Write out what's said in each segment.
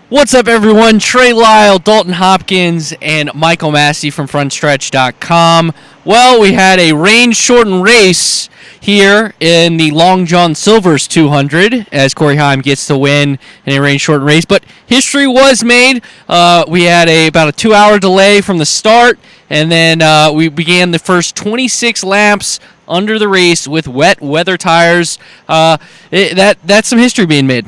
What's up, everyone? Trey, Lyles, Dalton, Hopkins, and Michael Massie from Frontstretch.com. Well, we had a rain-shortened race here in the Long John Silver's 200 as Corey Heim gets to win in a rain-shortened race. But history was made. We had about a 2-hour delay from the start, and then we began the first 26 laps under the race with wet weather tires. That's some history being made.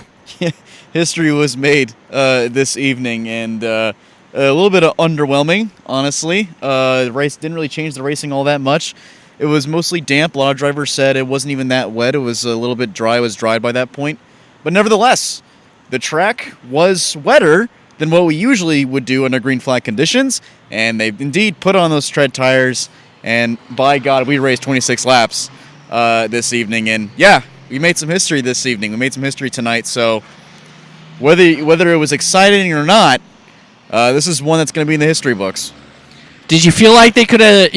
History was made this evening, and a little bit of underwhelming, honestly. The race didn't really change the racing all that much. It was mostly damp. A lot of drivers said it wasn't even that wet. It was a little bit dry. It was dried by that point. But nevertheless, the track was wetter than what we usually would do under green flag conditions, and they indeed put on those tread tires, and by God, we raced 26 laps this evening. And yeah, we made some history this evening. We made some history tonight, so whether it was exciting or not, this is one that's going to be in the history books. Did you feel like they could have,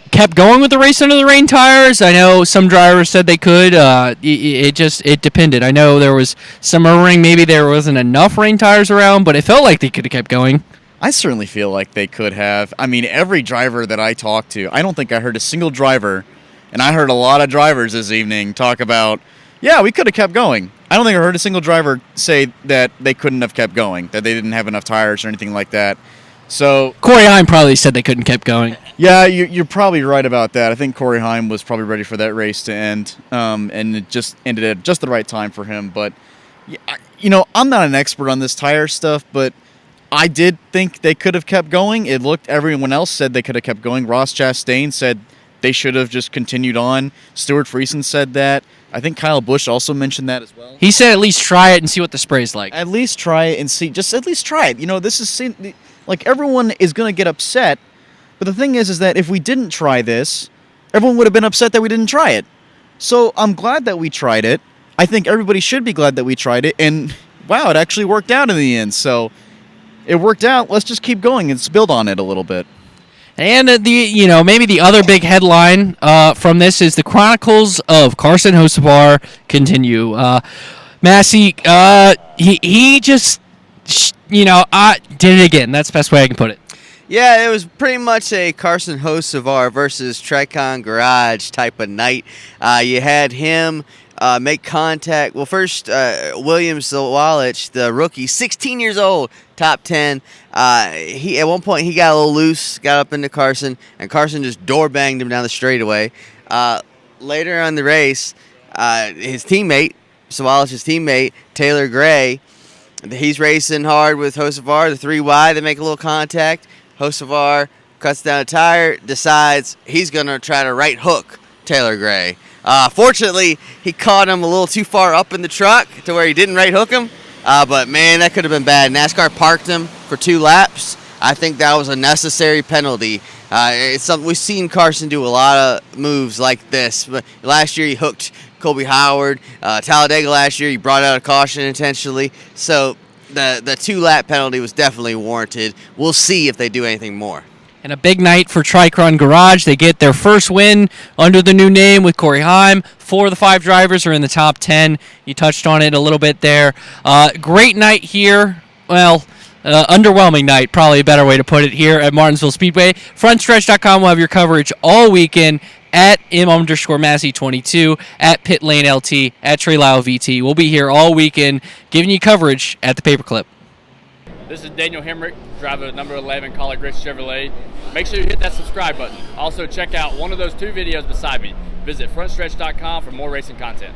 kept going with the race under the rain tires? I know some drivers said they could. It depended. I know there was some murmuring maybe there wasn't enough rain tires around, but it felt like they could have kept going. I certainly feel like they could have. I mean, every driver that I talked to, I don't think I heard a single driver, and I heard a lot of drivers this evening talk about, yeah, we could have kept going. I don't think I heard a single driver say that they couldn't have kept going, that they didn't have enough tires or anything like that. So Corey Heim probably said they couldn't keep going. Yeah, you're probably right about that. I think Corey Heim was probably ready for that race to end, and it just ended at just the right time for him. But, I'm not an expert on this tire stuff, but I did think they could have kept going. Everyone else said they could have kept going. Ross Chastain said they should have just continued on. Stuart Friesen said that. I think Kyle Busch also mentioned that as well. He said at least try it and see what the spray's like. At least try it and see. Just at least try it. This is like everyone is going to get upset. But the thing is that if we didn't try this, everyone would have been upset that we didn't try it. So I'm glad that we tried it. I think everybody should be glad that we tried it. And wow, it actually worked out in the end. So it worked out. Let's just keep going and build on it a little bit. And maybe the other big headline from this is the Chronicles of Carson Hocevar continue. Massie, he just, did it again. That's the best way I can put it. Yeah, it was pretty much a Carson Hocevar versus Tricon Garage type of night. You had him make contact. Well, first, William Zawalich, the rookie, 16 years old, top 10. At one point, he got a little loose, got up into Carson, and Carson just door banged him down the straightaway. Later on the race, his teammate, Zawalich's teammate, Taylor Gray, he's racing hard with Hocevar, the 3 wide. They make a little contact. Hocevar cuts down a tire, decides he's going to try to right hook Taylor Gray. Fortunately, he caught him a little too far up in the truck to where he didn't right hook him. But, man, that could have been bad. NASCAR parked him for 2 laps. I think that was a necessary penalty. It's something we've seen Carson do a lot of moves like this. But last year he hooked Colby Howard. Talladega last year he brought out a caution intentionally. So the 2-lap penalty was definitely warranted. We'll see if they do anything more. And a big night for Tricon Garage. They get their first win under the new name with Corey Heim. 4 of the 5 drivers are in the top 10. You touched on it a little bit there. Great night here. Well, underwhelming night, probably a better way to put it, here at Martinsville Speedway. Frontstretch.com will have your coverage all weekend at M_Massie22, at Pit Lane LT, at Trey Lyles VT. We'll be here all weekend giving you coverage at the Paperclip. This is Daniel Hemrick, driver of number 11 Collar Grits Chevrolet. Make sure you hit that subscribe button. Also, check out one of those 2 videos beside me. Visit frontstretch.com for more racing content.